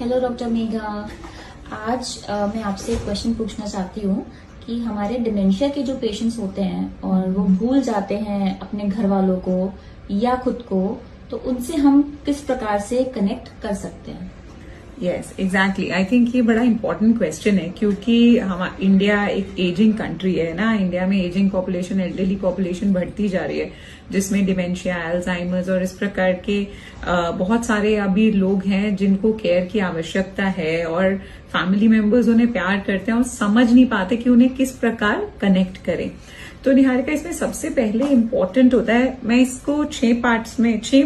Hello doctor Megha. आज मैं आपसे एक क्वेश्चन पूछना चाहती हूँ कि हमारे डिमेंशिया के जो पेशेंट्स होते हैं और वो भूल जाते हैं अपने घर वालों को या खुद को, तो उनसे हम किस प्रकार से कनेक्ट कर सकते हैं? यस एग्जैक्टली, आई थिंक ये बड़ा इंपॉर्टेंट क्वेश्चन है क्योंकि हम इंडिया एक एजिंग कंट्री है ना। इंडिया में एजिंग पॉपुलेशन, एल्डरली पॉपुलेशन बढ़ती जा रही है, जिसमें डिमेंशिया, अल्जाइमर्स और इस प्रकार के बहुत सारे अभी लोग हैं जिनको केयर की आवश्यकता है और फैमिली मेंबर्स उन्हें प्यार करते हैं और समझ नहीं पाते कि उन्हें किस प्रकार कनेक्ट करें। तो निहारिका, इसमें सबसे पहले इम्पोर्टेंट होता है, मैं इसको 6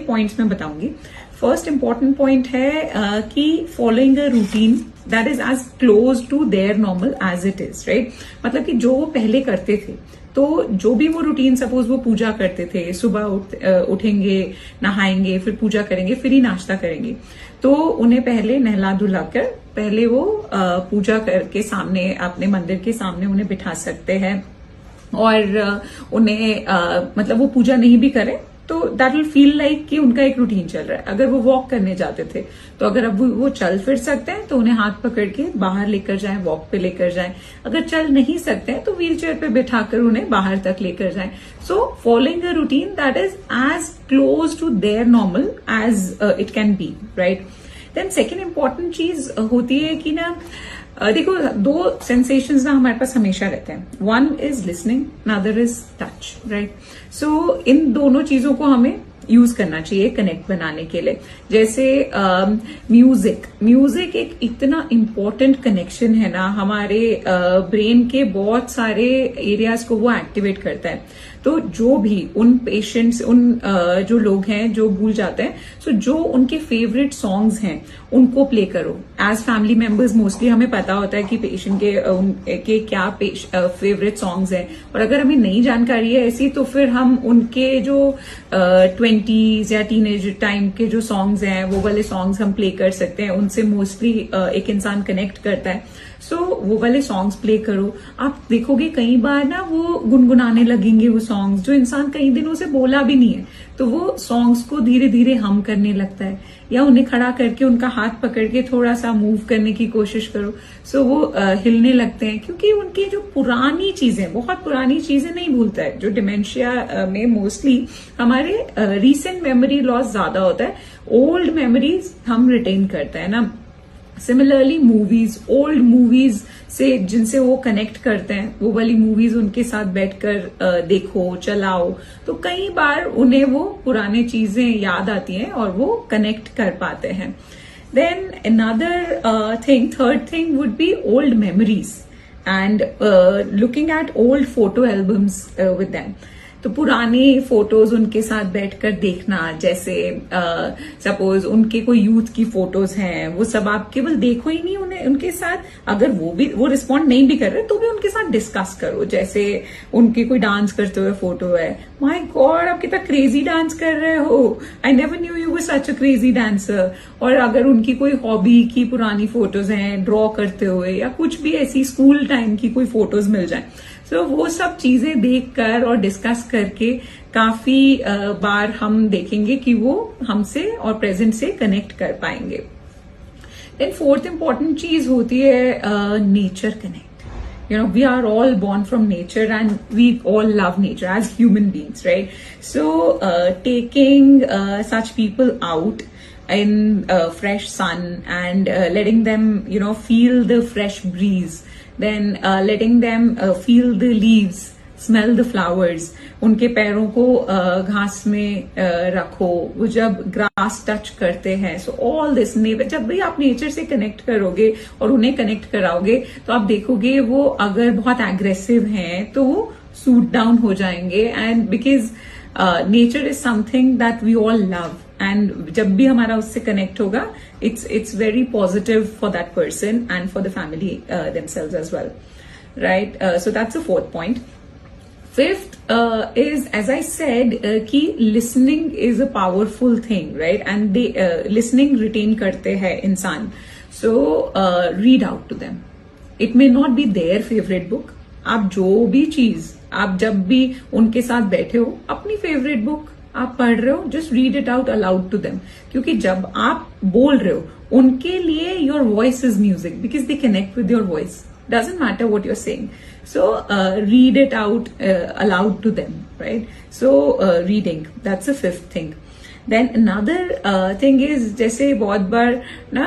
पॉइंट्स में बताऊंगी। फर्स्ट इंपॉर्टेंट पॉइंट है कि following a routine that is as close to their normal as it is, right. मतलब कि जो वो पहले करते थे, तो जो भी वो रूटीन, सपोज वो पूजा करते थे, सुबह उठेंगे, नहाएंगे, फिर पूजा करेंगे, फिर ही नाश्ता करेंगे, तो उन्हें पहले नहला धुला कर पहले वो पूजा करके सामने, अपने मंदिर के सामने उन्हें बिठा सकते हैं। और उन्हें मतलब वो पूजा नहीं भी करें तो दैट विल फील लाइक कि उनका एक रूटीन चल रहा है। अगर वो वॉक करने जाते थे तो अगर अब वो चल फिर सकते हैं तो उन्हें हाथ पकड़ के बाहर लेकर जाएं, वॉक पे लेकर जाएं। अगर चल नहीं सकते हैं तो व्हील चेयर पे बिठाकर उन्हें बाहर तक लेकर जाएं। So following a routine that is as close to their normal as it can be, right. Then second important चीज होती है कि ना, देखो, दो सेंसेशंस ना हमारे पास हमेशा रहते हैं। One is listening, other is touch, right. So इन दोनों चीजों को हमें यूज करना चाहिए कनेक्ट बनाने के लिए। जैसे म्यूजिक एक इतना इम्पोर्टेंट कनेक्शन है ना, हमारे ब्रेन के बहुत सारे एरियाज को वो एक्टिवेट करता है। तो जो भी उन पेशेंट्स, जो लोग हैं जो भूल जाते हैं, सो जो उनके फेवरेट सॉन्ग्स हैं उनको प्ले करो। एज फैमिली मेंबर्स मोस्टली हमें पता होता है कि पेशेंट के क्या फेवरेट सॉन्ग्स हैं, और अगर हमें नई जानकारी है ऐसी तो फिर हम उनके जो 20s या टीनेज टाइम के जो सॉन्ग्स हैं वो वाले सॉन्ग्स हम प्ले कर सकते हैं। उनसे मोस्टली एक इंसान कनेक्ट करता है। सो वो वाले सॉन्ग्स प्ले करो। आप देखोगे कई बार ना वो गुनगुनाने लगेंगे वो सॉन्ग्स जो इंसान कई दिनों से बोला भी नहीं है, तो वो सॉन्ग्स को धीरे धीरे हम करने लगता है। या उन्हें खड़ा करके उनका हाथ पकड़ के थोड़ा सा मूव करने की कोशिश करो। सो वो हिलने लगते हैं, क्योंकि उनकी जो पुरानी चीजें, बहुत पुरानी चीजें नहीं भूलता है। जो डिमेंशिया में मोस्टली हमारे रीसेंट मेमोरी लॉस ज्यादा होता है, ओल्ड मेमोरीज हम रिटेन करते हैं ना। सिमिलरली मूवीज, ओल्ड मूवीज से जिनसे वो कनेक्ट करते हैं, वो वाली मूवीज उनके साथ बैठकर देखो, चलाओ, तो कई बार उन्हें वो पुराने चीजें याद आती हैं और वो कनेक्ट कर पाते हैं। Then another thing, third thing would be old memories and looking at old photo albums with them. तो पुराने फोटोज उनके साथ बैठकर देखना, जैसे सपोज उनके कोई यूथ की फोटोज हैं, वो सब आप केवल देखो ही नहीं, उन्हें उनके साथ, अगर वो रिस्पॉन्ड नहीं भी कर रहे तो भी उनके साथ डिस्कस करो। जैसे उनके कोई डांस करते हुए फोटो है, माय गॉड आप कितना क्रेजी डांस कर रहे हो, I never knew you were such a crazy dancer. और अगर उनकी कोई हॉबी की पुरानी फोटोज हैं, ड्रॉ करते हुए, या कुछ भी ऐसी स्कूल टाइम की कोई फोटोज मिल जाए, तो वो सब चीजें देखकर और डिस्कस करके काफी बार हम देखेंगे कि वो हमसे और प्रेजेंट से कनेक्ट कर पाएंगे। देन फोर्थ इंपॉर्टेंट चीज होती है nature connect. We are all born from nature and we all love nature as human beings, right? So taking such people out in fresh sun and letting them feel the fresh breeze, then letting them feel the leaves, smell the flowers, उनके पैरों को घास में रखो, वो जब grass touch करते हैं, सो ऑल दिस, जब भी आप नेचर से कनेक्ट करोगे और उन्हें कनेक्ट कराओगे तो आप देखोगे वो अगर बहुत एग्रेसिव हैं तो वो सूट डाउन हो जाएंगे। And because nature is something that we all love, and जब भी हमारा उससे कनेक्ट होगा, it's very positive for that person and for the family themselves as well, right? So that's the fourth point. Fifth is, as I said, कि listening is a powerful thing, right? And they listening retain करते हैं इंसान. So read out to them. It may not be their favorite book. आप जो भी चीज, आप जब भी उनके साथ बैठे हो, अपनी फेवरेट बुक आप पढ़ रहे हो, just read it out aloud to them. क्योंकि जब आप बोल रहे हो उनके लिए your voice is music because they connect with your voice. Doesn't matter what you're saying. So read it out aloud to them, right? So reading, that's the fifth thing. Then another thing is, जैसे बहुत बार ना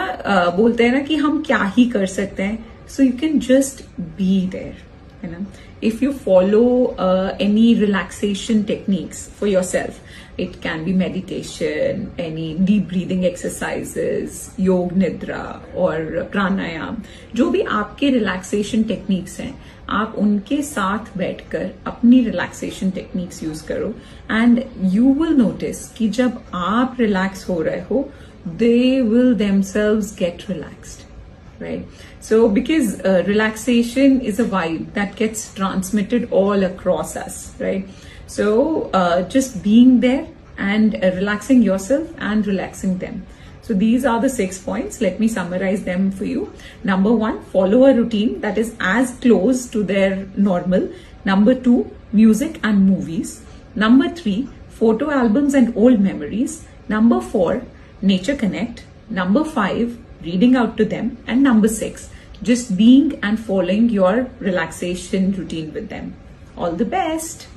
बोलते हैं ना कि हम क्या ही कर सकते हैं. So you can just be there, you know. If you follow any relaxation techniques for yourself, it can be meditation, any deep breathing exercises, योग निद्रा और प्राणायाम, जो भी आपके relaxation techniques हैं, आप उनके साथ बैठकर अपनी relaxation techniques use करो, and you will notice कि जब आप relax हो रहे हो, they will themselves get relaxed. Right? So because relaxation is a vibe that gets transmitted all across us, right? So just being there and relaxing yourself and relaxing them. So these are the 6 points. Let me summarize them for you. Number 1, follow a routine that is as close to their normal. Number 2, music and movies. Number 3, photo albums and old memories. Number 4, nature connect. Number 5, reading out to them. And number 6, just being and following your relaxation routine with them. All the best.